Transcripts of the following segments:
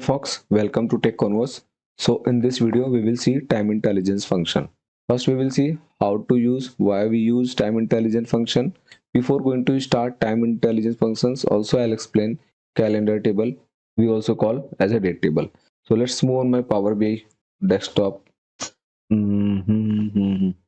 Fox, welcome to Tech Converse. So in this video we will see time intelligence function. First we will see how to use, why we use time intelligence function. Before going to start time intelligence functions, also I'll explain calendar table, we also call as a date table. So let's move on my Power BI desktop.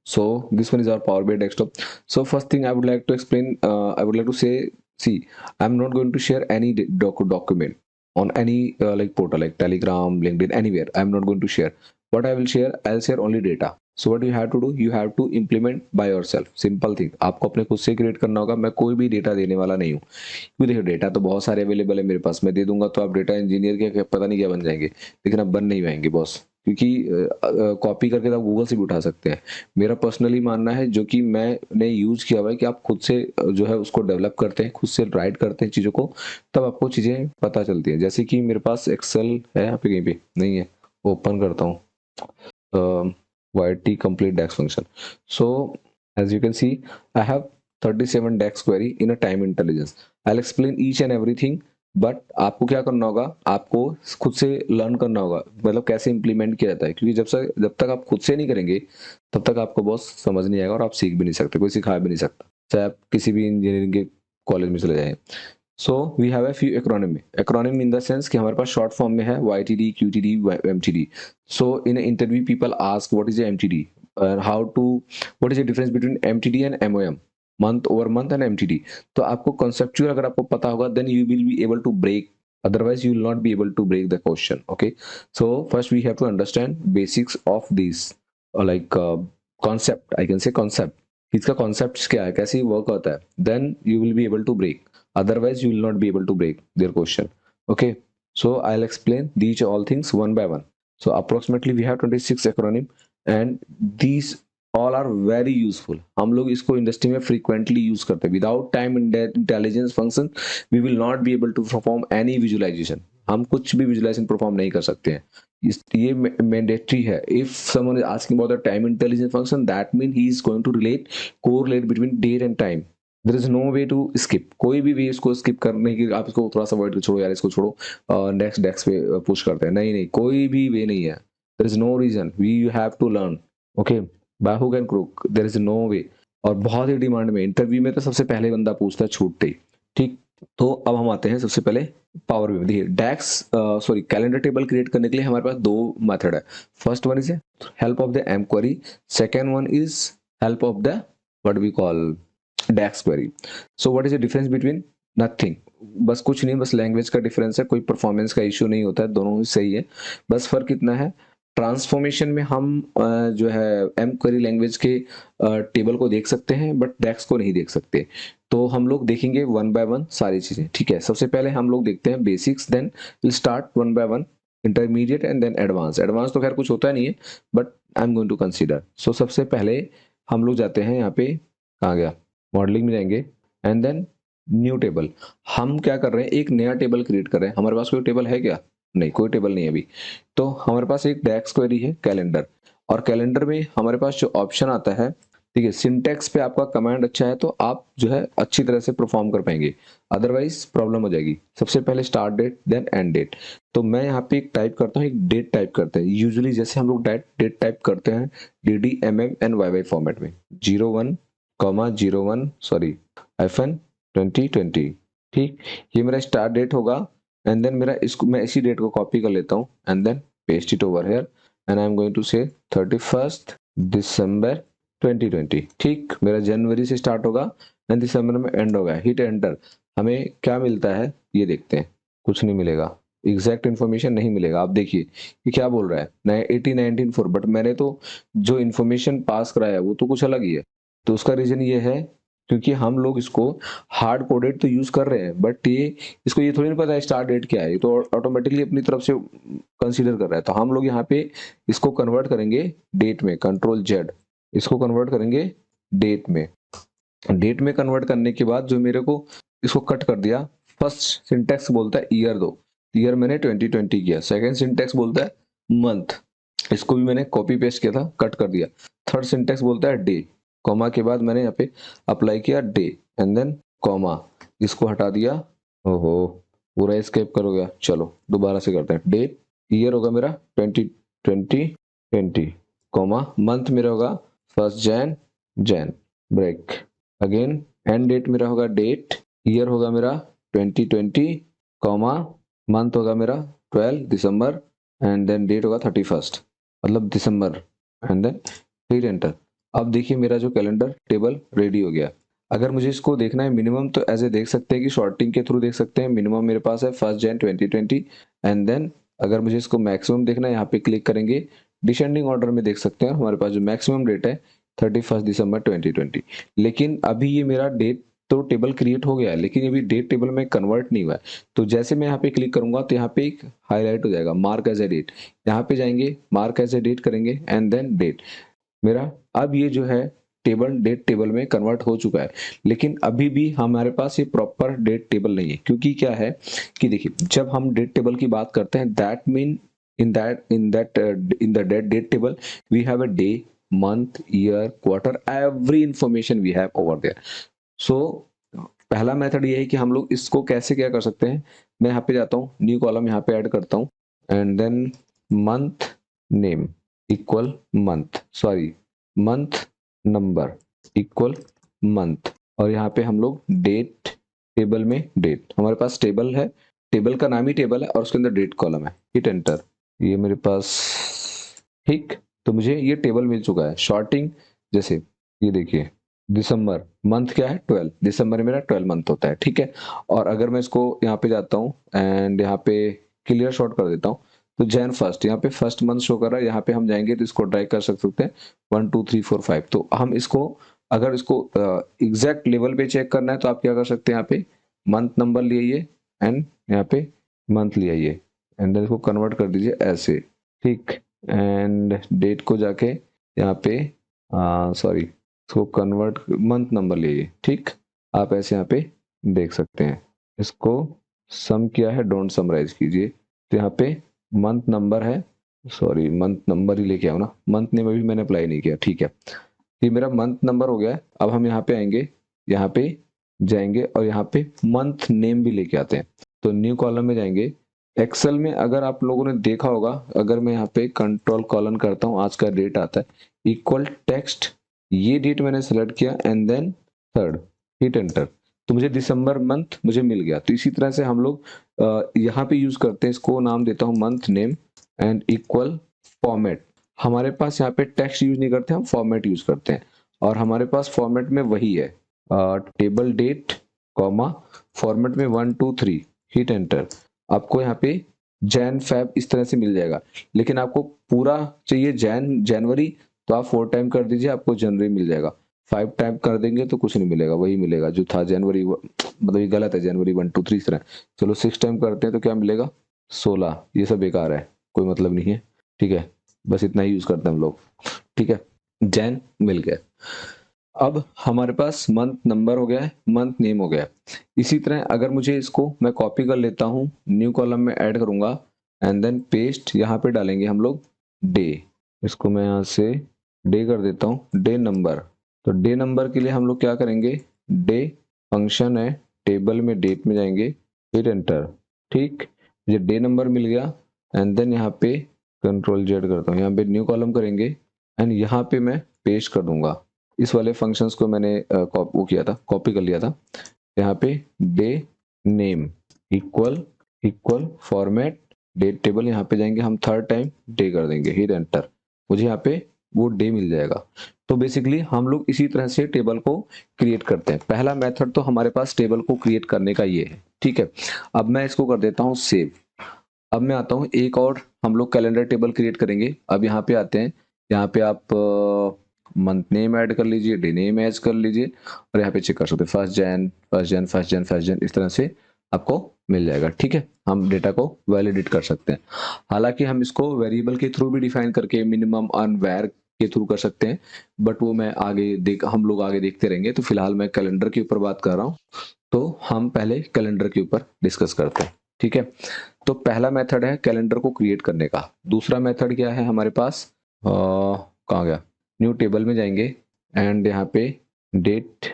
So this one is our Power BI desktop. So first thing I would like to explain, I would like to say, see, I'm not going to share any document on any like portal like Telegram, LinkedIn, anywhere. I'm not going to share. What I will share, I'll share only data. So what you have to do, you have to implement by yourself. Simple thing. आपको अपने खुद से create करना होगा. मैं कोई भी data देने वाला नहीं हूँ. क्योंकि देखिए डेटा तो बहुत सारे अवेलेबल है मेरे पास. मैं दे दूंगा तो आप डेटा इंजीनियर के पता नहीं क्या बन जाएंगे, लेकिन अब बन नहीं पाएंगे बॉस, क्योंकि कॉपी करके तो आप गूगल से भी उठा सकते हैं. मेरा पर्सनली मानना है, जो कि मैंने यूज किया हुआ है, कि आप खुद से जो है उसको डेवलप करते हैं, खुद से राइट करते हैं चीज़ों को, तब आपको चीज़ें पता चलती हैं. जैसे कि मेरे पास एक्सेल है, यहाँ पे कहीं पे नहीं है, ओपन करता हूँ YT complete DAX function. So as you can see, I have 37 DAX query in a time intelligence. I'll explain each and everything, but आपको क्या करना होगा, आपको खुद से लर्न करना होगा, मतलब कैसे इंप्लीमेंट किया जाता है. क्योंकि जब तक आप खुद से नहीं करेंगे तब तक आपको बहुत समझ नहीं आएगा और आप सीख भी नहीं सकते, कोई सिखा भी नहीं सकता, चाहे आप किसी भी इंजीनियरिंग के कॉलेज में चले जाएं. So we have a few acronym in the sense कि हमारे पास शॉर्ट फॉर्म में है YTD, QTD, MTD. So in interview people ask what is MTD, how to, what is the difference between MTD and MOM, month over month and MTD. तो आपको conceptual अगर आपको पता होगा, then you will be able to break, otherwise you will not be able to break the question. Okay, so first we have to understand basics of these concept, I can say concept, इसका concepts क्या है, कैसे work होता है, then you will be able to break, otherwise you will not be able to break their question. Okay, so I'll explain these all things one by one. So approximately we have 26 acronym and these all are very useful. हम लोग इसको industry में frequently use करते हैं. Without time intelligence function we will not be able to perform any visualisation. हम कुछ भी visualisation perform नहीं कर सकते हैं. ये मैंडेटरी है. If someone is asking about the time intelligence function, that mean he is going to correlate between date and time. There is no way to skip. कोई भी वे इसको स्किप करने की, आप इसको थोड़ा सा अवॉइड कर, छोड़ो यार इसको छोड़ो, नेक्स्ट डेस्क पे पुश करते हैं, नहीं, कोई भी वे नहीं है. There is no reason, we have to learn. Okay, by hook and crook, there is no way. और बहुत ही डिमांड में, इंटरव्यू में तो सबसे पहले बंदा पूछता है छूटते ही. ठीक, तो अब हम आते हैं सबसे पहले पावर BI. देखिए डैक्स कैलेंडर टेबल क्रिएट करने के लिए हमारे पास दो मेथड है. First one is help of the M query, second one is help of the what we call DAX query. So what is the difference between, nothing, बस कुछ नहीं, बस लैंग्वेज का डिफरेंस है, कोई परफॉर्मेंस का इश्यू नहीं होता है, दोनों ही सही है. बस फर्क इतना है, ट्रांसफॉर्मेशन में हम जो है M क्वेरी लैंग्वेज के टेबल को देख सकते हैं, बट DAX को नहीं देख सकते. तो हम लोग देखेंगे वन बाय वन सारी चीजें. ठीक है, सबसे पहले हम लोग देखते हैं basics, then will start one by one, intermediate and then advance. Advance तो खैर कुछ होता नहीं है, but I am going to consider. So सबसे पहले हम लोग जाते हैं, यहाँ पे कहाँ गया, मॉडलिंग में जाएंगे एंड देन न्यू टेबल. हम क्या कर रहे हैं, एक नया टेबल क्रिएट कर रहे हैं. हमारे पास कोई टेबल है क्या, नहीं, कोई टेबल नहीं है अभी. तो हमारे पास एक DAX क्वेरी है कैलेंडर, और कैलेंडर में हमारे पास जो ऑप्शन आता है, ठीक है, सिंटेक्स पे आपका कमांड अच्छा है तो आप जो है अच्छी तरह से परफॉर्म कर पाएंगे, अदरवाइज प्रॉब्लम हो जाएगी. सबसे पहले start date then end date. तो मैं यहाँ पे एक टाइप करता हूँ, एक डेट टाइप करते हैं. यूजुअली जैसे हम लोग डेट टाइप करते हैं DD MM and YY format में, 01,01 सॉरी -2020. ठीक, ये मेरा स्टार्ट डेट होगा एंड देन मेरा इसको, मैं इसी डेट को कॉपी कर लेता हूँ and then paste it over here and I am going to say 31 दिसंबर 2020. ठीक, मेरा जनवरी से स्टार्ट होगा एंड दिसंबर में एंड होगा. Hit enter. हमें क्या मिलता है ये देखते हैं. कुछ नहीं मिलेगा, एग्जैक्ट इन्फॉर्मेशन नहीं मिलेगा. आप देखिए ये क्या बोल रहा है, 1994, बट मैंने तो जो इन्फॉर्मेशन पास कराया है वो तो कुछ अलग ही है. तो उसका रीजन ये है क्योंकि हम लोग इसको हार्ड कोडेड तो यूज कर रहे हैं, बट इसको ये थोड़ी नहीं पता है स्टार्ट डेट क्या है, ये तो ऑटोमेटिकली अपनी तरफ से कंसीडर कर रहा है. तो हम लोग यहाँ पे इसको कन्वर्ट करेंगे डेट में, Ctrl+Z, इसको कन्वर्ट करेंगे डेट में. डेट में कन्वर्ट करने के बाद जो मेरे को इसको कट कर दिया, फर्स्ट सिंटेक्स बोलता है ईयर दो, ईयर मैंने 2020 किया. सेकेंड सिंटेक्स बोलता है मंथ, इसको भी मैंने कॉपी पेस्ट किया था, कट कर दिया. थर्ड सिंटेक्स बोलता है डे, कॉमा के बाद मैंने यहाँ पे अप्लाई किया डे एंड देन कॉमा, इसको हटा दिया. ओहो, पूरा एस्केप करोगे? चलो दोबारा से करते हैं। डेट, ईयर होगा मेरा 2020, कॉमा मंथ मेरा होगा 1 Jan, break again, end date मेरा होगा डेट, ईयर होगा मेरा 2020, कॉमा मंथ होगा मेरा 12 दिसंबर, एंड देन डेट होगा 31, मतलब दिसंबर, एंड देन फिर एंटर। अब देखिए मेरा जो कैलेंडर टेबल रेडी हो गया। अगर मुझे इसको देखना है मिनिमम, तो ऐसे देख सकते हैं कि शॉर्टिंग के थ्रू देख सकते हैं। मिनिमम मेरे पास है 1 जैन 2020, एंड देन अगर मुझे इसको मैक्सिमम देखना है, यहाँ पे क्लिक करेंगे, डिसेंडिंग ऑर्डर में देख सकते हैं हमारे पास जो मैक्सिमम डेट है 31 दिसंबर 2020। लेकिन अभी ये मेरा डेट तो टेबल क्रिएट हो गया है, लेकिन अभी डेट टेबल में कन्वर्ट नहीं हुआ है। तो जैसे मैं यहाँ पे क्लिक करूंगा तो यहाँ पे एक हाईलाइट हो जाएगा, मार्क एज ए डेट। यहाँ पे जाएंगे, मार्क एज ए डेट करेंगे, एंड देन डेट। मेरा अब ये जो है टेबल डेट टेबल में कन्वर्ट हो चुका है। लेकिन अभी भी हमारे पास ये प्रॉपर डेट टेबल नहीं है, क्योंकि क्या है कि देखिए जब हम डेट टेबल की बात करते हैं, that mean in the date table we have a day, month, year, quarter, every information we have over there. So पहला मेथड ये है कि हम लोग इसको कैसे क्या कर सकते हैं। मैं यहाँ पे जाता हूँ, न्यू कॉलम यहाँ पे ऐड करता हूँ, and then month name equal month, sorry month number equal month, और यहाँ पे हम लोग डेट टेबल में डेट, हमारे पास टेबल है, टेबल का नाम ही टेबल है और उसके अंदर डेट कॉलम है, हिट एंटर। ये मेरे पास, ठीक, तो मुझे ये टेबल मिल चुका है। शॉर्टिंग जैसे ये देखिए, दिसंबर मंथ क्या है 12, दिसंबर मेरा 12 मंथ होता है, ठीक है। और अगर मैं इसको यहाँ पे जाता हूँ एंड यहाँ पे क्लियर शॉर्ट कर देता हूँ, तो जैन फर्स्ट, यहाँ पे फर्स्ट मंथ शो कर रहा है। यहाँ पे हम जाएंगे तो इसको ड्रैग कर सकते हैं 1 2 3 4 5। तो हम इसको, अगर इसको एग्जैक्ट लेवल पे चेक करना है तो आप क्या कर सकते हैं, यहाँ पे मंथ नंबर ले आइए एंड यहाँ पे मंथ ले आइए, एंड देन इसको कन्वर्ट कर दीजिए ऐसे, ठीक। एंड डेट को जाके यहाँ पे सॉरी, इसको कन्वर्ट मंथ नंबर लीजिए, ठीक। आप ऐसे यहाँ पे देख सकते हैं। इसको सम किया है, डोंट समराइज कीजिए, तो यहाँ पे मंथ नंबर है, सॉरी मंथ नंबर ही लेके आओ ना, मंथ नेम अभी मैंने अप्लाई नहीं किया, ठीक है। ये मेरा मंथ नंबर हो गया है। अब हम यहाँ पे आएंगे, यहाँ पे जाएंगे और यहाँ पे मंथ नेम भी लेके आते हैं। तो न्यू कॉलम में जाएंगे। एक्सेल में अगर आप लोगों ने देखा होगा, अगर मैं यहाँ पे कंट्रोल कॉलन करता हूँ, आज का डेट आता है इक्वल टेक्स्ट, ये डेट मैंने सेलेक्ट किया and then third, hit enter, तो मुझे दिसंबर मंथ मुझे मिल गया। तो इसी तरह से हम लोग यहाँ पे यूज करते हैं, इसको नाम देता हूँ month name and equal format. हमारे पास यहाँ पे टेक्स्ट यूज नहीं करते, हम फॉर्मेट यूज करते हैं, और हमारे पास फॉर्मेट में वही है, टेबल डेट कॉमा फॉर्मेट में 1 2 3, हिट एंटर। आपको यहाँ पे जैन फैब इस तरह से मिल जाएगा। लेकिन आपको पूरा चाहिए जनवरी, तो आप 4 टाइम कर दीजिए, आपको जनवरी मिल जाएगा। 5 टाइम कर देंगे तो कुछ नहीं मिलेगा, वही मिलेगा जो था जनवरी, मतलब ये गलत है, जनवरी 1 2 3 इस तरह। चलो 6 टाइम करते हैं तो क्या मिलेगा 16, ये सब बेकार है, कोई मतलब नहीं है, ठीक है। बस इतना ही यूज करते हैं हम लोग, ठीक है। जैन मिल गया। अब हमारे पास मंथ नंबर हो गया है, मंथ नेम हो गया है। इसी तरह अगर मुझे इसको मैं कॉपी कर लेता हूँ, न्यू कॉलम में ऐड करूंगा एंड देन पेस्ट, यहाँ पे डालेंगे हम लोग डे, इसको मैं यहाँ से डे कर देता हूँ, डे नंबर। तो डे नंबर के लिए हम लोग क्या करेंगे, डे फंक्शन है, टेबल में डेट में जाएंगे, फिर एंटर, ठीक। मुझे डे नंबर मिल गया एंड देन यहाँ पे कंट्रोल जेड करता हूँ, यहाँ पे न्यू कॉलम करेंगे एंड यहाँ पे मैं पेस्ट कर दूंगा। इस वाले फंक्शंस को मैंने वो किया था, कॉपी कर लिया था। यहाँ पे day name equal equal format date table, यहाँ पे जाएंगे हम थर्ड टाइम डे कर देंगे, हिट एंटर, मुझे यहाँ पे वो डे मिल जाएगा। तो बेसिकली हम लोग इसी तरह से टेबल को क्रिएट करते हैं। पहला मेथड तो हमारे पास टेबल को क्रिएट करने का ये है, ठीक है। अब मैं इसको कर देता हूँ सेव। अब मैं आता हूँ, एक और हम लोग कैलेंडर टेबल क्रिएट करेंगे। अब यहाँ पे आते हैं, यहाँ पे आप मंथ नेम ऐड कर लीजिए, डे नेम ऐड कर लीजिए, और यहाँ पे चेक कर सकते हैं 1 जैन 1 जैन 1 जैन 1 जैन, इस तरह से आपको मिल जाएगा, ठीक है। हम डेटा को वैलिडेट कर सकते हैं। हालांकि हम इसको वेरिएबल के थ्रू भी डिफाइन करके मिनिमम ऑन वैर के थ्रू कर सकते हैं, बट वो मैं आगे हम लोग आगे देखते रहेंगे। तो फिलहाल मैं कैलेंडर के ऊपर बात कर रहा हूँ, तो हम पहले कैलेंडर के ऊपर डिस्कस करते हैं, ठीक है। तो पहला मेथड है कैलेंडर को क्रिएट करने का। दूसरा मेथड क्या है हमारे पास, कहाँ गया, न्यू टेबल में जाएंगे एंड यहाँ पे date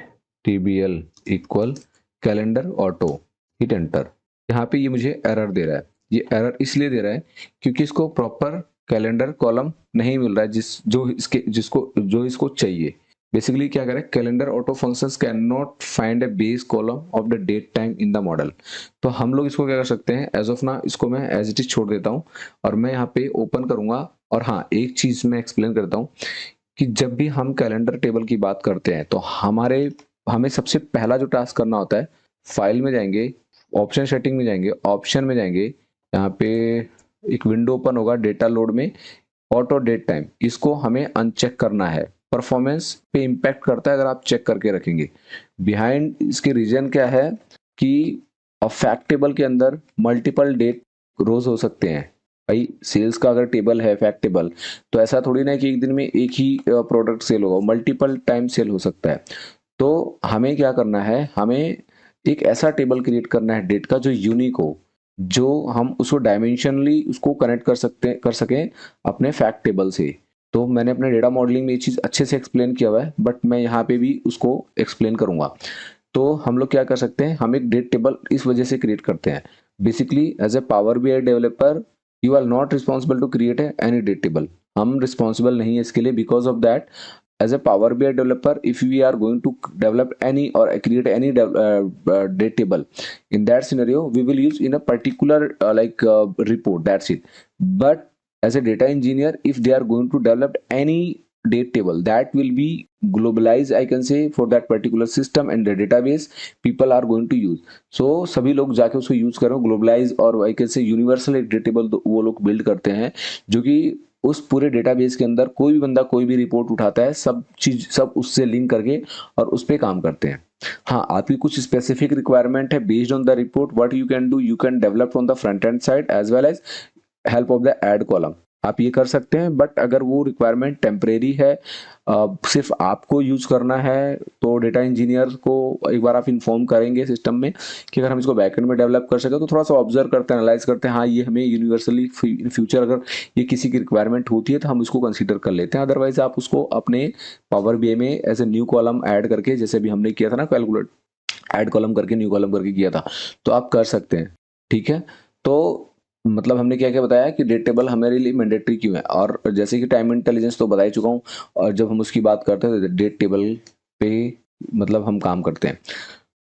TBL equal calendar auto, hit enter. यहाँ पे ये मुझे एरर दे रहा है। ये एरर इसलिए दे रहा है क्योंकि इसको प्रॉपर कैलेंडर कॉलम नहीं मिल रहा है जो इसको चाहिए। बेसिकली क्या करें, calendar auto functions can not find a base column of the date time in the model. तो हम लोग इसको क्या कर सकते हैं, एज ऑफ ना इसको मैं एज इट इज छोड़ देता हूँ और मैं यहाँ पे ओपन करूंगा। और हाँ, एक चीज मैं एक्सप्लेन करता हूँ कि जब भी हम कैलेंडर टेबल की बात करते हैं तो हमें सबसे पहला जो टास्क करना होता है, फाइल में जाएंगे, ऑप्शन सेटिंग में जाएंगे, ऑप्शन में जाएंगे, यहाँ पे एक विंडो ओपन होगा डेटा लोड में, ऑटो डेट टाइम, इसको हमें अनचेक करना है। परफॉर्मेंस पे इम्पैक्ट करता है अगर आप चेक करके रखेंगे। बिहाइंड इसके रीजन क्या है कि फैक्ट टेबल के अंदर मल्टीपल डेट रोज हो सकते हैं। भाई सेल्स का अगर टेबल है फैक्ट टेबल, तो ऐसा थोड़ी ना है कि एक दिन में एक ही प्रोडक्ट सेल होगा, मल्टीपल टाइम सेल हो सकता है। तो हमें क्या करना है, हमें एक ऐसा टेबल क्रिएट करना है डेट का जो यूनिक हो, जो हम उसको डायमेंशनली उसको कनेक्ट कर सकें अपने फैक्ट टेबल से। तो मैंने अपने डेटा मॉडलिंग में ये चीज़ अच्छे से एक्सप्लेन किया हुआ है, बट मैं यहाँ पे भी उसको एक्सप्लेन करूंगा। तो हम लोग क्या कर सकते हैं, हम एक डेट टेबल इस वजह से क्रिएट करते हैं। Basically as a Power BI developer you are not responsible to create any date table. हम रिस्पॉन्सिबल नहीं है इसके लिए, because of that as a Power BI developer, if we are going to develop any or create any date table, in that scenario we will use in a particular report, that's it. But as a data engineer, if they are going to develop any date table, that will be globalized, I can say, for that particular system and the database people are going to use. So सभी लोग जाके उसको use कर रहे हो, globalise और I can say universal एक date table वो लोग बिल्ड करते हैं, जो कि उस पूरे डेटाबेस के अंदर कोई भी बंदा कोई भी रिपोर्ट उठाता है, सब उससे लिंक करके और उस पर काम करते हैं। हाँ, आपकी कुछ स्पेसिफिक रिक्वायरमेंट है, based on the report what you can do, you can develop on the front end side as well as help of the add column, आप ये कर सकते हैं। बट अगर वो रिक्वायरमेंट टेम्परेरी है, सिर्फ आपको यूज करना है, तो डेटा इंजीनियर को एक बार आप इन्फॉर्म करेंगे सिस्टम में कि अगर हम इसको बैकएंड में डेवलप कर सके, तो थोड़ा सा ऑब्जर्व करते हैं, एनालाइज करते हैं, हाँ ये हमें यूनिवर्सली इन फ्यूचर अगर ये किसी की रिक्वायरमेंट होती है तो हम उसको कंसीडर कर लेते हैं। अदरवाइज आप उसको अपने पावर बीआई में as a new column add करके, जैसे भी हमने किया था ना, कैलकुलेट ऐड कॉलम करके न्यू कॉलम करके किया था, तो आप कर सकते हैं। ठीक है, तो मतलब हमने क्या क्या बताया कि डेट टेबल हमारे लिए मैंडेटरी क्यों है, और जैसे कि टाइम इंटेलिजेंस तो बता ही चुका हूँ, और जब हम उसकी बात करते हैं तो डेट टेबल पे मतलब हम काम करते हैं।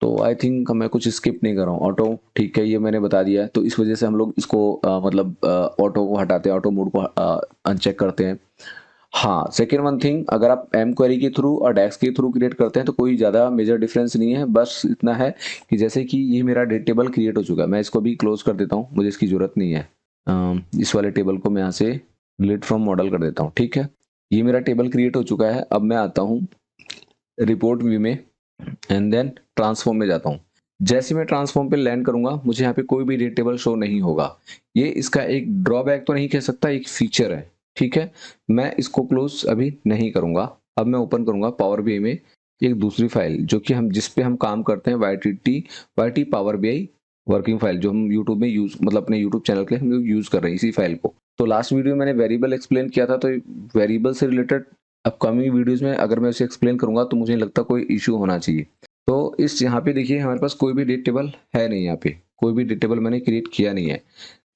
तो आई थिंक मैं कुछ स्किप नहीं कर रहा हूँ। ऑटो ठीक है, ये मैंने बता दिया है, तो इस वजह से हम लोग इसको मतलब ऑटो को हटाते हैं, ऑटो मोड को अनचेक करते हैं। हाँ, सेकेंड वन थिंग, अगर आप एम क्वेरी के थ्रू और डैक्स के थ्रू क्रिएट करते हैं तो कोई ज़्यादा मेजर डिफरेंस नहीं है। बस इतना है कि जैसे कि ये मेरा डेट टेबल क्रिएट हो चुका है, मैं इसको भी क्लोज कर देता हूँ, मुझे इसकी ज़रूरत नहीं है। इस वाले टेबल को मैं यहाँ से डिलीट फ्रॉम मॉडल कर देता हूँ। ठीक है, ये मेरा टेबल क्रिएट हो चुका है। अब मैं आता हूँ रिपोर्ट व्यू में एंड देन ट्रांसफॉर्म में जाता हूँ। जैसे मैं ट्रांसफॉर्म पे लैंड करूंगा, मुझे यहाँ पे कोई भी डेट टेबल शो नहीं होगा। ये इसका एक ड्रॉबैक तो नहीं कह सकता, एक फीचर है। ठीक है, मैं इसको क्लोज अभी नहीं करूंगा। अब मैं ओपन करूंगा पावर बीआई में एक दूसरी फाइल, जो कि हम जिस पे हम काम करते हैं, YT Power BI working file, जो हम यूट्यूब में यूज मतलब अपने यूट्यूब चैनल के लिए हम लोग यूज कर रहे हैं इसी फाइल को। तो लास्ट वीडियो में मैंने वेरिएबल एक्सप्लेन किया था, तो वेरिएबल से रिलेटेड अपकमिंग वीडियोज में अगर मैं उसे एक्सप्लेन करूंगा तो मुझे नहीं लगता कोई इशू होना चाहिए। तो इस यहाँ पे देखिए हमारे पास कोई भी डेट टेबल है नहीं, यहाँ पे कोई भी डेट टेबल मैंने क्रिएट किया नहीं है।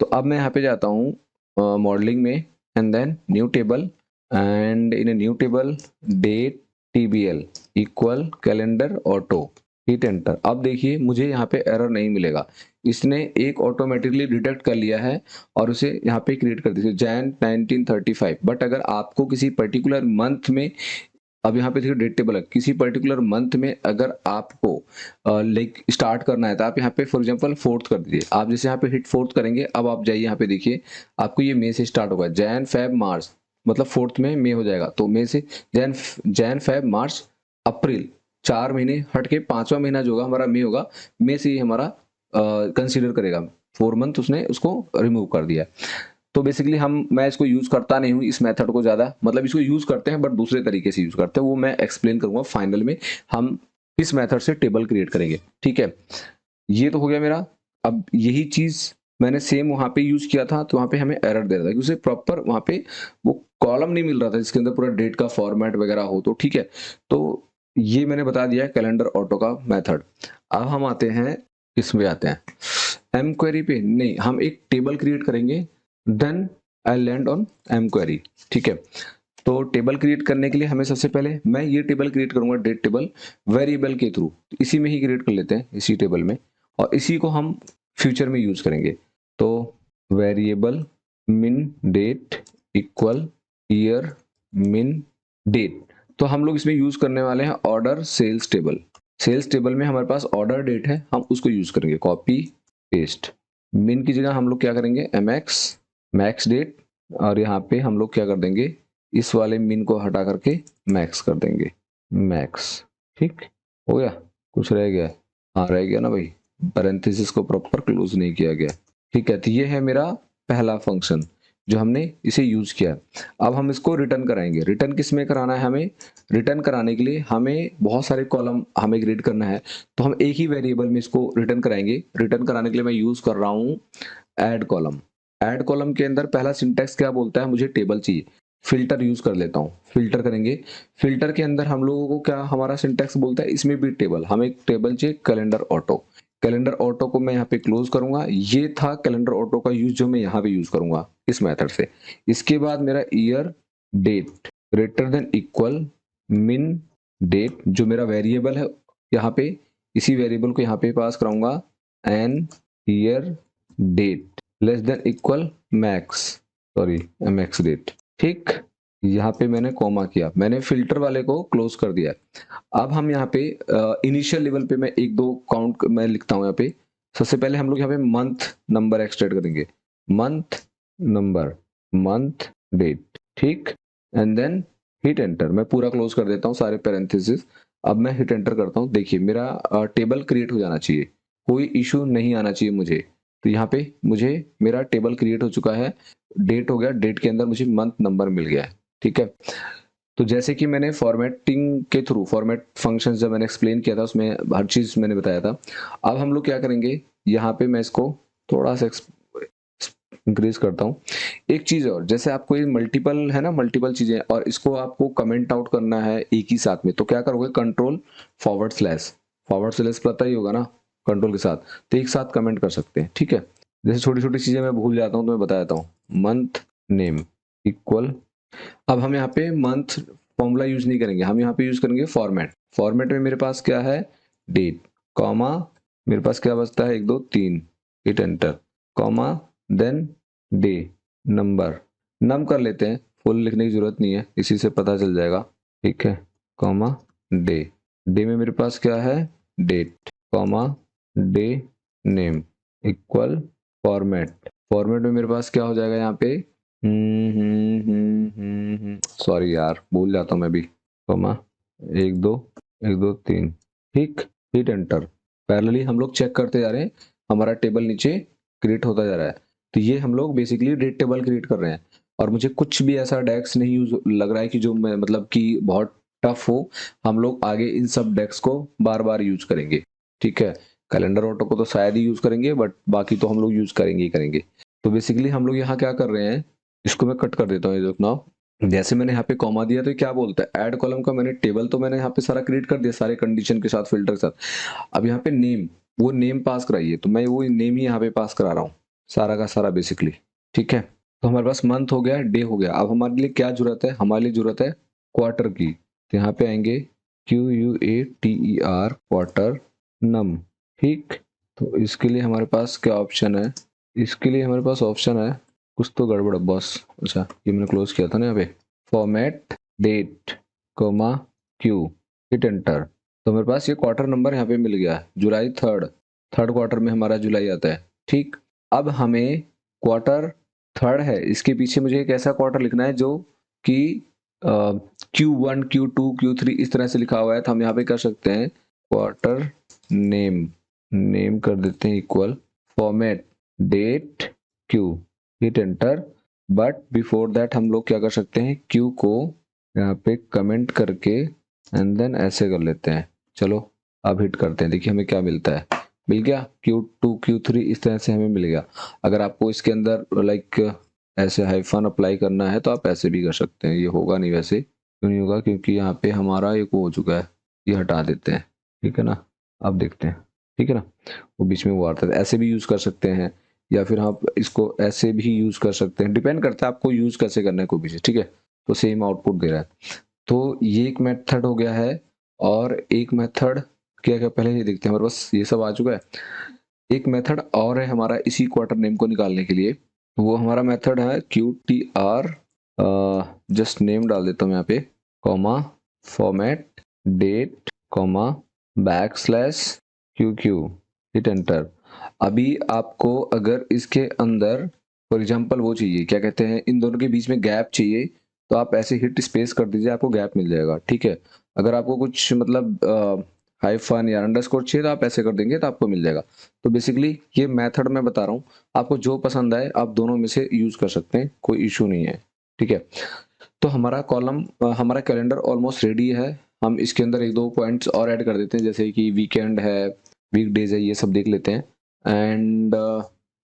तो अब मैं यहाँ पे जाता हूँ मॉडलिंग में and then new table, and in a new table date TBL equal calendar auto, hit enter. अब देखिए मुझे यहाँ पे एरर नहीं मिलेगा, इसने एक ऑटोमेटिकली डिटेक्ट कर लिया है और उसे यहाँ पे क्रिएट कर दीजिए जैन 1935। बट अगर आपको किसी पर्टिकुलर मंथ में, अब यहाँ पे देखिए डेट टेबल है, किसी पर्टिकुलर मंथ में अगर आपको लाइक स्टार्ट करना है तो आप यहाँ पे फॉर एग्जांपल फोर्थ कर दीजिए। आप जैसे यहाँ पे हिट फोर्थ करेंगे, अब आप जाइए यहाँ पे देखिए आपको ये मई से स्टार्ट होगा, जैन फेब मार्च, मतलब फोर्थ में मई हो जाएगा। तो मई से जैन फेब मार्च अप्रैल, 4 महीने हट के 5वां महीना जो होगा हमारा मई होगा, मई से ही हमारा कंसिडर करेगा। 4 मंथ उसने उसको रिमूव कर दिया। तो बेसिकली मैं इसको यूज करता नहीं हूँ इस मेथड को ज्यादा, मतलब इसको यूज करते हैं बट दूसरे तरीके से यूज करते हैं, वो मैं एक्सप्लेन करूंगा फाइनल में हम किस मेथड से टेबल क्रिएट करेंगे। ठीक है, ये तो हो गया मेरा। अब यही चीज मैंने सेम वहां पे यूज किया था, तो वहां पे हमें एरर दे रहा था क्योंकि उसे प्रॉपर वहां पे वो कॉलम नहीं मिल रहा था जिसके अंदर पूरा डेट का फॉर्मेट वगैरह हो। तो ठीक है, तो ये मैंने बता दिया कैलेंडर ऑटो का मेथड। अब हम आते हैं, किस में आते हैं, एम क्वेरी पे नहीं, हम एक टेबल क्रिएट करेंगे, then I land on M query. ठीक है, तो टेबल क्रिएट करने के लिए हमें सबसे पहले मैं ये टेबल क्रिएट करूंगा, डेट टेबल वेरिएबल के थ्रू, इसी में ही क्रिएट कर लेते हैं, इसी टेबल में, और इसी को हम फ्यूचर में यूज करेंगे। तो variable min date equal year min date, तो हम लोग इसमें यूज करने वाले हैं order sales table. Sales table में हमारे पास ऑर्डर डेट है, हम उसको यूज करेंगे, कॉपी पेस्ट। मिन की जगह हम लोग क्या करेंगे, mx मैक्स डेट, और यहाँ पे हम लोग क्या कर देंगे, इस वाले मिन को हटा करके मैक्स कर देंगे, मैक्स। ठीक हो गया, कुछ रह गया, हाँ रह गया ना भाई, पैरेंथेसिस को प्रॉपर क्लोज नहीं किया गया। ठीक है, तो ये है मेरा पहला फंक्शन जो हमने इसे यूज किया। अब हम इसको रिटर्न कराएंगे। रिटर्न किस में कराना है हमें, रिटर्न कराने के लिए हमें बहुत सारे कॉलम हमें क्रिएट करना है, तो हम एक ही वेरिएबल में इसको रिटर्न कराएंगे। रिटर्न कराने के लिए मैं यूज कर रहा हूँ ऐड कॉलम। ऐड कॉलम के अंदर पहला सिंटैक्स क्या बोलता है, मुझे टेबल चाहिए, फिल्टर यूज कर लेता हूँ, फिल्टर करेंगे। फिल्टर के अंदर हम लोगों को क्या हमारा सिंटैक्स बोलता है, इसमें भी टेबल, हमें एक टेबल चाहिए कैलेंडर ऑटो। कैलेंडर ऑटो को मैं यहाँ पे क्लोज करूंगा, ये था कैलेंडर ऑटो का यूज जो मैं यहाँ पे यूज करूंगा इस मेथड से। इसके बाद मेरा year date greater than equal min date, जो मेरा वेरिएबल है यहाँ पे, इसी वेरिएबल को यहाँ पे पास कराऊंगा, and year date less than equal max, sorry max date. ठीक, यहाँ पे मैंने कॉमा किया, मैंने फिल्टर वाले को क्लोज कर दिया। अब हम यहाँ पे इनिशियल लेवल पे मैं एक दो काउंट मैं लिखता हूँ यहाँ पे। सबसे पहले हम लोग यहाँ पे मंथ नंबर एक्सट्रैक्ट करेंगे, मंथ नंबर, मंथ डेट। ठीक, एंड देन हिट एंटर, मैं पूरा क्लोज कर देता हूँ सारे पैरेंथेसिस। अब मैं हिट एंटर करता हूँ, देखिए मेरा टेबल क्रिएट हो जाना चाहिए, कोई इशू नहीं आना चाहिए मुझे। तो यहाँ पे मुझे मेरा टेबल क्रिएट हो चुका है, डेट हो गया, डेट के अंदर मुझे मंथ नंबर मिल गया है। ठीक है, तो जैसे कि मैंने फॉर्मेटिंग के थ्रू, फॉर्मेट फंक्शन जब मैंने एक्सप्लेन किया था उसमें हर चीज मैंने बताया था। अब हम लोग क्या करेंगे, यहाँ पे मैं इसको थोड़ा सा इंक्रीज करता हूँ। एक चीज और, जैसे आपको ये मल्टीपल है ना, मल्टीपल चीजें, और इसको आपको कमेंट आउट करना है एक ही साथ में, तो क्या करोगे, कंट्रोल फॉरवर्ड स्लैश पता ही होगा ना कंट्रोल के साथ, तो एक साथ कमेंट कर सकते हैं। ठीक है, जैसे छोटी छोटी चीजें मैं भूल जाता हूँ तो मैं बता देता हूँ, मंथ नेम इक्वल, अब हम यहाँ पे मंथ फॉर्मूला यूज नहीं करेंगे, हम यहाँ पे यूज करेंगे फॉर्मेट। फॉर्मेट में मेरे पास क्या है, डेट कॉमा, मेरे पास क्या बचता है, 1 2 3, hit enter, comma, then day number, नम कर लेते हैं, फुल लिखने की जरूरत नहीं है, इसी से पता चल जाएगा। ठीक है, कॉमा डे, डे में मेरे पास क्या है, date comma day name equal format. Format में मेरे पास क्या हो जाएगा यहाँ पे, सॉरी यार भूल जाता हूँ मैं भी, कॉमा 1 2 1 2 3। ठीक, हिट एंटर। पैरेलली हम लोग चेक करते जा रहे हैं, हमारा टेबल नीचे क्रिएट होता जा रहा है। तो ये हम लोग बेसिकली डेट टेबल क्रिएट कर रहे हैं, और मुझे कुछ भी ऐसा डेक्स नहीं यूज लग रहा है कि जो मैं मतलब कि बहुत टफ हो। हम लोग आगे इन सब डेक्स को बार बार यूज करेंगे। ठीक है, कैलेंडर ऑटो को तो शायद ही यूज करेंगे, बट बाकी तो हम लोग यूज करेंगे ही करेंगे। तो बेसिकली हम लोग यहाँ क्या कर रहे हैं, इसको मैं कट कर देता हूँ, ये देखो जैसे मैंने यहाँ पे कॉमा दिया तो क्या बोलता है, ऐड कॉलम का मैंने टेबल तो मैंने यहाँ पे सारा क्रिएट कर दिया, सारे कंडीशन के साथ, फिल्टर के साथ। अब यहाँ पे नेम, वो नेम पास कराइए, तो मैं वो नेम ही यहाँ पे पास करा रहा हूँ सारा का सारा बेसिकली। ठीक है, तो हमारे पास मंथ हो गया, डे हो गया। अब हमारे लिए क्या जरूरत है, हमारे लिए जरूरत है क्वार्टर की, तो यहाँ पे आएंगे QUATER क्वार्टर नम। ठीक, तो इसके लिए हमारे पास क्या ऑप्शन है, इसके लिए हमारे पास ऑप्शन है, कुछ तो गड़बड़ बॉस, अच्छा ये मैंने क्लोज किया था ना यहाँ पे, format date comma Q, hit enter. तो मेरे पास ये क्वार्टर नंबर यहाँ पे मिल गया, जुलाई थर्ड क्वार्टर में हमारा जुलाई आता है। ठीक, अब हमें क्वार्टर थर्ड है, इसके पीछे मुझे एक ऐसा क्वार्टर लिखना है जो कि Q1 Q2 Q3 इस तरह से लिखा हुआ है। तो हम यहाँ पे कर सकते हैं क्वार्टर नेम कर देते हैं equal format date Q, hit enter. But before that हम लोग क्या कर सकते हैं, क्यू को यहाँ पे कमेंट करके एंड देन ऐसे कर लेते हैं। चलो अब हिट करते हैं, देखिए हमें क्या मिलता है, मिल गया Q2 Q3 इस तरह से हमें मिल गया। अगर आपको इसके अंदर लाइक ऐसे हाइफन अप्लाई करना है तो आप ऐसे भी कर सकते हैं, ये होगा नहीं वैसे, क्यों नहीं होगा, क्योंकि यहाँ पे हमारा एक हो चुका है, ये हटा देते हैं। ठीक है ना, अब देखते हैं ठीक है ना, वो बीच में वो आता है। ऐसे भी यूज कर सकते हैं, या फिर आप इसको ऐसे भी यूज कर सकते हैं, डिपेंड करता है आपको यूज कैसे करना है कोई भी चीज, ठीक है। तो सेम आउटपुट दे रहा है। तो ये एक मेथड हो गया है। और एक मेथड क्या क्या पहले ये देखते हैं, हमारे पास ये सब आ चुका है। एक मेथड और है हमारा इसी क्वार्टर नेम को निकालने के लिए, वो हमारा मेथड है QTR, जस्ट नेम डाल देता हूँ यहाँ पे, comma format date comma \QQ, hit enter. अभी आपको अगर इसके अंदर फॉर एग्जांपल वो चाहिए, क्या कहते हैं, इन दोनों के बीच में गैप चाहिए, तो आप ऐसे हिट स्पेस कर दीजिए, आपको गैप मिल जाएगा, ठीक है। अगर आपको कुछ मतलब हाइफन या अंडरस्कोर चाहिए तो आप ऐसे कर देंगे तो आपको मिल जाएगा। तो बेसिकली ये मेथड मैं बता रहा हूँ, आपको जो पसंद आए आप दोनों में से यूज कर सकते हैं, कोई इशू नहीं है, ठीक है। तो हमारा कॉलम, हमारा कैलेंडर ऑलमोस्ट रेडी है। हम इसके अंदर एक दो पॉइंट्स और ऐड कर देते हैं, जैसे कि वीकेंड है, वीकडेज है, ये सब देख लेते हैं। एंड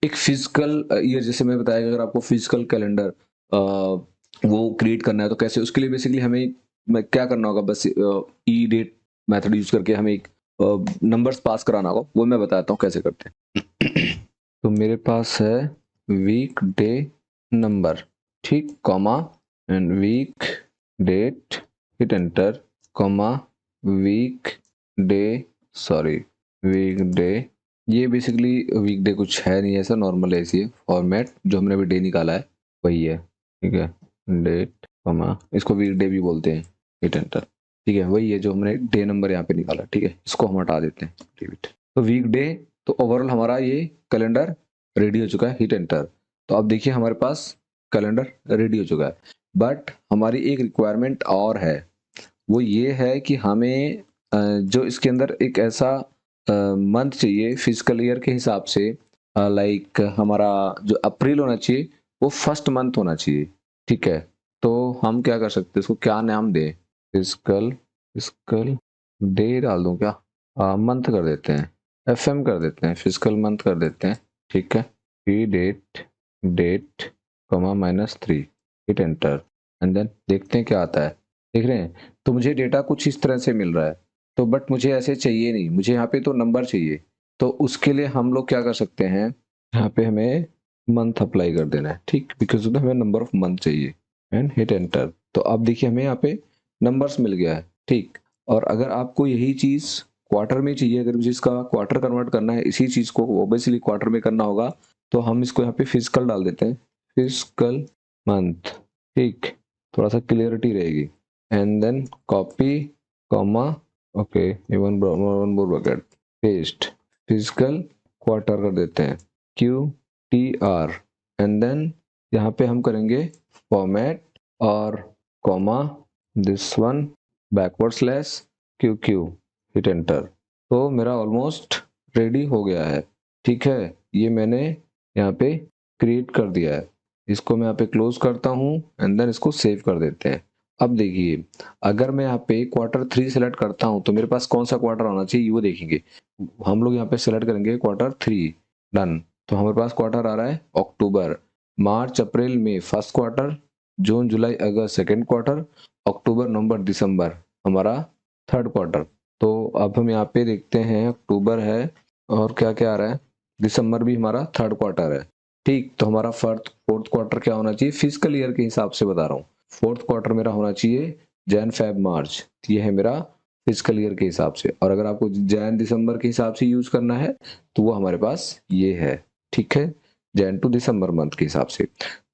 एक फिजिकल ईयर, जैसे मैं बताया, अगर आपको फिजिकल कैलेंडर वो क्रिएट करना है तो कैसे, उसके लिए बेसिकली हमें क्या करना होगा, बस ई डेट मेथड यूज करके हमें एक नंबर्स पास कराना होगा, वो मैं बताता हूँ कैसे करते हैं। तो मेरे पास है वीक डे नंबर, ठीक, comma and week date, hit enter, comma week day, sorry week day. ये बेसिकली वीक डे कुछ है नहीं, ऐसा नॉर्मल ऐसी है फॉर्मेट, जो हमने अभी डे निकाला है वही है, ठीक है। डेट कॉमा, इसको वीक डे भी बोलते हैं, हिट एंटर, ठीक है, वही है जो हमने डे नंबर यहाँ पे निकाला, ठीक है। इसको हम हटा देते हैं, डिलीट। तो वीक डे, तो ओवरऑल हमारा ये कैलेंडर रेडी हो चुका है, हिट एंटर। तो अब देखिए हमारे पास कैलेंडर रेडी हो चुका है, बट हमारी एक रिक्वायरमेंट और है, वो ये है कि हमें जो इसके अंदर एक ऐसा मंथ चाहिए फिजिकल ईयर के हिसाब से, लाइक हमारा जो अप्रैल होना चाहिए वो फर्स्ट मंथ होना चाहिए, ठीक है। तो हम क्या कर सकते हैं, इसको क्या नाम दें, फिजिकल फिजिकल डे डाल दूं क्या, मंथ कर देते हैं, FM कर देते हैं, फिजिकल मंथ कर देते हैं, ठीक है। P date date comma -3, hit enter, and then देखते हैं क्या आता है। देख रहे हैं, तो मुझे डेटा कुछ इस तरह से मिल रहा है, तो बट मुझे ऐसे चाहिए नहीं, मुझे यहाँ पे तो नंबर चाहिए। तो उसके लिए हम लोग क्या कर सकते हैं, यहाँ पे हमें मंथ अप्लाई कर देना है, ठीक, बिकॉज हमें नंबर ऑफ मंथ चाहिए, एंड हिट एंटर। तो अब देखिए हमें यहाँ पे नंबर्स मिल गया है, ठीक। और अगर आपको यही चीज क्वार्टर में चाहिए, अगर जिसका क्वार्टर कन्वर्ट करना है, इसी चीज को ऑब्वियसली क्वार्टर में करना होगा, तो हम इसको यहाँ पे फिजिकल डाल देते हैं, फिजिकल मंथ, ठीक, थोड़ा सा क्लियरिटी रहेगी। And then copy comma, okay, one more bracket, paste, physical quarter कर देते हैं, QTR, एंड देन यहाँ पे हम करेंगे फॉर्मेट और comma this one /QQ, hit enter. तो मेरा ऑलमोस्ट रेडी हो गया है, ठीक है। ये मैंने यहाँ पे क्रिएट कर दिया है, इसको मैं यहाँ पे क्लोज करता हूँ, एंड देन इसको सेव कर देते हैं। अब देखिए, अगर मैं यहाँ पे Q3 सेलेक्ट करता हूँ तो मेरे पास कौन सा क्वार्टर आना चाहिए वो देखेंगे। हम लोग यहाँ पे सेलेक्ट करेंगे Q3, डन। तो हमारे पास क्वार्टर आ रहा है अक्टूबर, मार्च अप्रैल मई फर्स्ट क्वार्टर, जून जुलाई अगस्त सेकेंड क्वार्टर, अक्टूबर नवंबर दिसंबर हमारा थर्ड क्वार्टर। तो अब हम यहाँ पे देखते हैं, अक्टूबर है और क्या क्या आ रहा है, दिसंबर भी हमारा थर्ड क्वार्टर है, ठीक। तो हमारा फोर्थ क्वार्टर क्या होना चाहिए, फिजिकल ईयर के हिसाब से बता रहा हूँ, फोर्थ क्वार्टर मेरा होना चाहिए जैन फेब मार्च, ये है मेरा फिजिकल ईयर के हिसाब से। और अगर आपको जैन दिसंबर के हिसाब से यूज करना है तो वो हमारे पास ये है, ठीक है, जैन टू दिसंबर मंथ के हिसाब से।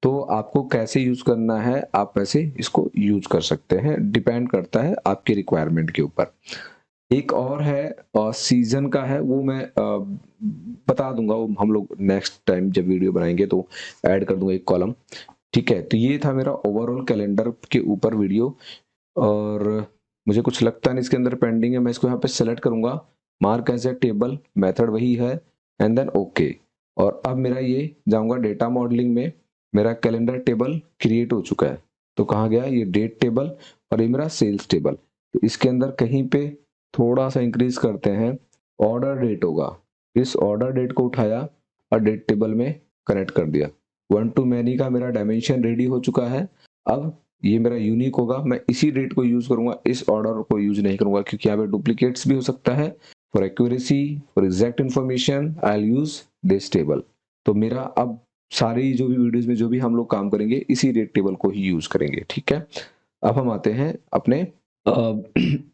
तो आपको कैसे यूज करना है, आप वैसे इसको यूज कर सकते हैं, डिपेंड करता है आपके रिक्वायरमेंट के ऊपर। एक और है और सीजन का है, वो मैं बता दूंगा, वो हम लोग नेक्स्ट टाइम जब वीडियो बनाएंगे तो ऐड कर दूंगा एक कॉलम, ठीक है। तो ये था मेरा ओवरऑल कैलेंडर के ऊपर वीडियो। और मुझे कुछ लगता नहीं इसके अंदर पेंडिंग है, मैं इसको यहाँ पे सेलेक्ट करूंगा, mark as a table, method वही है, एंड देन ओके। और अब मेरा ये जाऊंगा डेटा मॉडलिंग में, मेरा कैलेंडर टेबल क्रिएट हो चुका है। तो कहाँ गया ये डेट टेबल, और ये मेरा सेल्स टेबल। तो इसके अंदर कहीं पे थोड़ा सा इंक्रीज करते हैं, ऑर्डर डेट होगा, इस ऑर्डर डेट को उठाया और डेट टेबल में कनेक्ट कर दिया। 1 to many का मेरा डायमेंशन रेडी हो चुका है। अब ये मेरा यूनिक होगा, मैं इसी डेट को यूज करूंगा, इस ऑर्डर को यूज नहीं करूंगा, क्योंकि यहाँ पे डुप्लीकेट्स भी हो सकता है, for accuracy, for exact information I will use this table. तो मेरा अब सारी जो भी वीडियोस में जो भी हम लोग काम करेंगे इसी डेट टेबल को ही यूज करेंगे, ठीक है। अब हम आते हैं अपने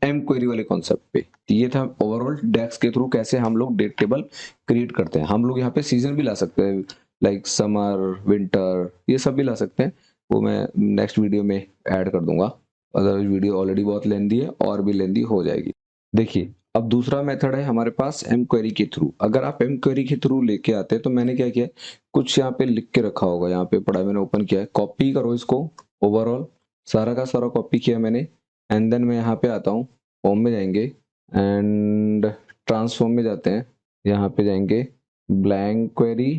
एम क्वेरी वाले कॉन्सेप्ट पे। ये था ओवरऑल डेक्स के थ्रू कैसे हम लोग डेट टेबल क्रिएट करते हैं। हम लोग यहाँ पे सीजन भी ला सकते हैं, लाइक समर, विंटर, ये सब भी ला सकते हैं। वो मैं नेक्स्ट वीडियो में ऐड कर दूंगा, अगर वीडियो ऑलरेडी बहुत लेंदी है और भी लेंदी हो जाएगी। देखिए अब दूसरा मेथड है हमारे पास एम क्वेरी के थ्रू। अगर आप एम क्वेरी के थ्रू लेके आते हैं तो मैंने क्या किया, कुछ यहाँ पे लिख के रखा होगा, यहाँ पे पड़ा है, मैंने ओपन किया है, कॉपी करो इसको, ओवरऑल सारा का सारा कॉपी किया मैंने। एंड देन मैं यहाँ पे आता हूँ, होम में जाएंगे एंड ट्रांसफॉर्म में जाते हैं, यहाँ पे जाएंगे blank query,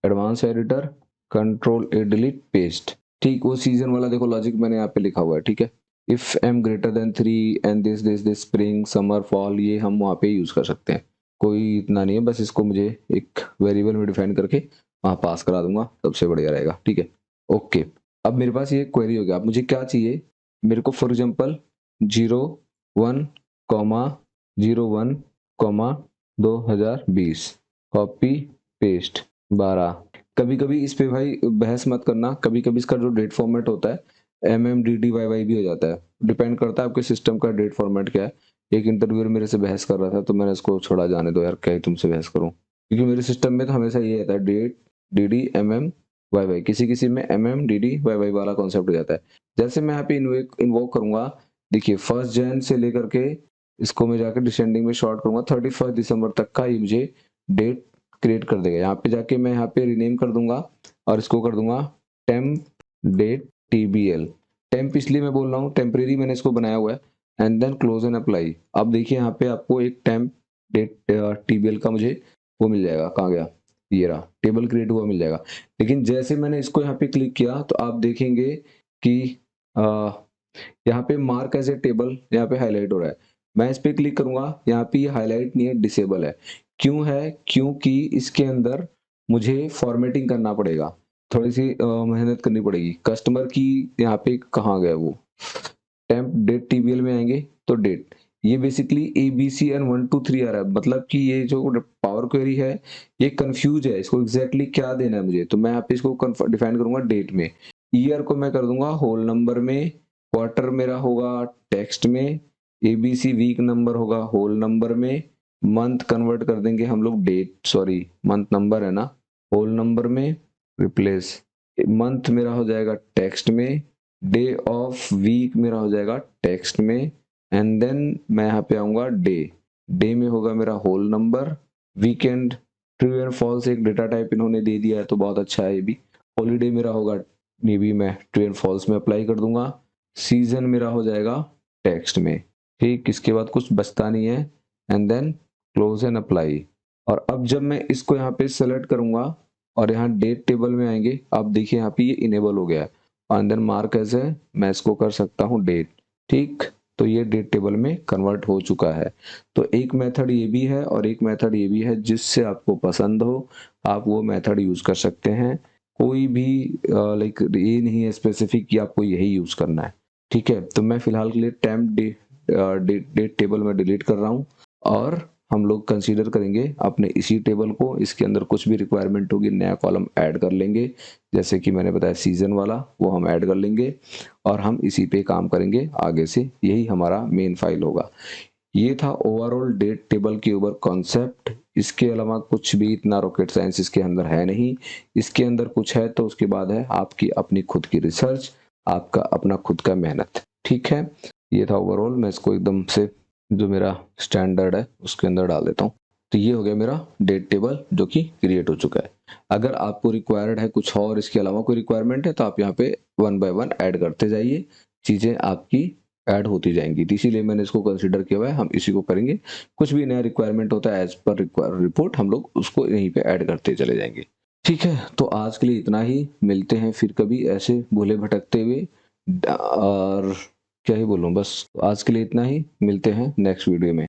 advance editor, control ए डिलीट पेस्ट। ठीक वो सीजन वाला देखो लॉजिक मैंने यहाँ पे लिखा हुआ है, ठीक है। If M greater than 3 and this spring summer fall, ये हम वहाँ पे यूज कर सकते हैं, कोई इतना नहीं है, बस इसको मुझे एक वेरिएबल में डिफाइन करके वहाँ पास करा दूंगा, सबसे बढ़िया रहेगा, ठीक है। ओके, अब मेरे पास ये क्वेरी हो गया। अब मुझे क्या चाहिए, मेरे को फॉर एग्जांपल 01,01,2020 कॉपी पेस्ट 12। कभी कभी इस पे भाई बहस मत करना, कभी कभी इसका जो डेट फॉर्मेट होता है MMDDYY भी हो जाता है, डिपेंड करता है आपके सिस्टम का डेट फॉर्मेट क्या है। एक इंटरव्यूअर मेरे से बहस कर रहा था तो मैंने इसको छोड़ा, जाने दो यार, क्या ही तुमसे बहस करूं, क्योंकि मेरे सिस्टम में तो हमेशा ये रहता है डेट DD MM YY, किसी किसी में MMDDYY वाला कॉन्सेप्ट हो जाता है। जैसे मैं यहाँ पे इन्वोक करूंगा, देखिए 1 जन से लेकर के इसको मैं जाकर डिसेंडिंग में शॉर्ट करूंगा 31 दिसंबर तक का, ये मुझे डेट क्रिएट कर देगा। यहाँ पे जाके मैं यहाँ पे रीनेम कर दूंगा और इसको कर दूंगा टेम्प डेट TBL। टेम्प इसलिए मैं बोल रहा हूँ, टेम्परेरी मैंने इसको बनाया हुआ है। And then close and apply. अब देखिए यहाँ पे आपको एक टेम्प डेट TBL का मुझे वो मिल जाएगा, कहाँ गया, ये रहा, टेबल क्रिएट हुआ मिल जाएगा। लेकिन जैसे मैंने इसको यहाँ पे क्लिक किया तो आप देखेंगे कि यहाँ पे मार्क एज ए टेबल यहाँ पे हाईलाइट हो रहा है। मैं इस पे क्लिक करूंगा, यहाँ पे ये हाईलाइट नहीं है, डिसेबल है। क्यों है, क्योंकि इसके अंदर मुझे फॉर्मेटिंग करना पड़ेगा, थोड़ी सी मेहनत करनी पड़ेगी। कस्टमर की यहाँ पे कहाँ गया वो, टेम्प डेट TBL में आएंगे तो डेट, ये बेसिकली ABC एंड 1 2 3 आ रहा है, मतलब कि ये जो पावर क्वेरी है ये कंफ्यूज है, इसको एग्जैक्टली क्या देना है मुझे। तो मैं यहाँ पे इसको डिफाइन करूंगा डेट में, ईयर को मैं कर दूंगा होल नंबर में, क्वार्टर मेरा होगा टेक्स्ट में, ABC वीक नंबर होगा होल नंबर में, मंथ कन्वर्ट कर देंगे हम लोग डेट, सॉरी मंथ नंबर है ना, होल नंबर में रिप्लेस, मंथ मेरा हो जाएगा टेक्स्ट में, डे ऑफ वीक मेरा हो जाएगा टेक्स्ट में। एंड देन मैं यहाँ पे आऊंगा डे में होगा मेरा whole number, weekend true and false एक डेटा टाइप इन्होंने दे दिया है तो बहुत अच्छा है ये भी। हॉलीडे मेरा होगा, ये भी मैं ट्रू एंड फॉल्स में अप्लाई कर दूंगा। सीजन मेरा हो जाएगा टेक्स्ट में, ठीक, इसके बाद कुछ बचता नहीं है। And then close and apply. और अब जब मैं इसको यहाँ पे सेलेक्ट करूंगा और यहाँ डेट टेबल में आएंगे, आप देखिए यहाँ पे ये इनेबल हो गया है, और देन मार्क एज है, मैं इसको कर सकता हूँ डेट, ठीक। तो ये डेट टेबल में कन्वर्ट हो चुका है। तो एक मेथड ये भी है और एक मेथड ये भी है, जिससे आपको पसंद हो आप वो मेथड यूज कर सकते हैं। कोई भी लाइक ये नहीं है स्पेसिफिक कि आपको यही यूज करना है, ठीक है। तो मैं फिलहाल के लिए टेम्प डेट टेबल में डिलीट कर रहा हूँ, और हम लोग कंसीडर करेंगे अपने इसी टेबल को, इसके अंदर कुछ भी रिक्वायरमेंट होगी नया कॉलम ऐड कर लेंगे, जैसे कि मैंने बताया सीजन वाला वो हम ऐड कर लेंगे, और हम इसी पे काम करेंगे आगे से, यही हमारा मेन फाइल होगा। ये था ओवरऑल डेट टेबल के ऊपर कॉन्सेप्ट। इसके अलावा कुछ भी इतना रॉकेट साइंस इसके अंदर है नहीं। इसके अंदर कुछ है तो उसके बाद है आपकी अपनी खुद की रिसर्च, आपका अपना खुद का मेहनत, ठीक है। ये था ओवरऑल, मैं इसको एकदम से जो मेरा स्टैंडर्ड है उसके अंदर डाल देता हूँ। तो ये हो गया मेरा डेट टेबल जो कि क्रिएट हो चुका है। अगर आपको रिक्वायर्ड है कुछ और इसके अलावा कोई रिक्वायरमेंट है तो आप यहाँ पे 1 बाय 1 ऐड करते जाइए, चीजें आपकी ऐड होती जाएंगी। तो इसीलिए मैंने इसको कंसीडर किया हुआ है, हम इसी को करेंगे। कुछ भी नया रिक्वायरमेंट होता है एज पर रिपोर्ट हम लोग उसको यहीं पे ऐड करते चले जाएंगे, ठीक है। तो आज के लिए इतना ही, मिलते हैं फिर कभी ऐसे भूले भटकते हुए, और क्या ही बोलूं, बस आज के लिए इतना ही, मिलते हैं नेक्स्ट वीडियो में।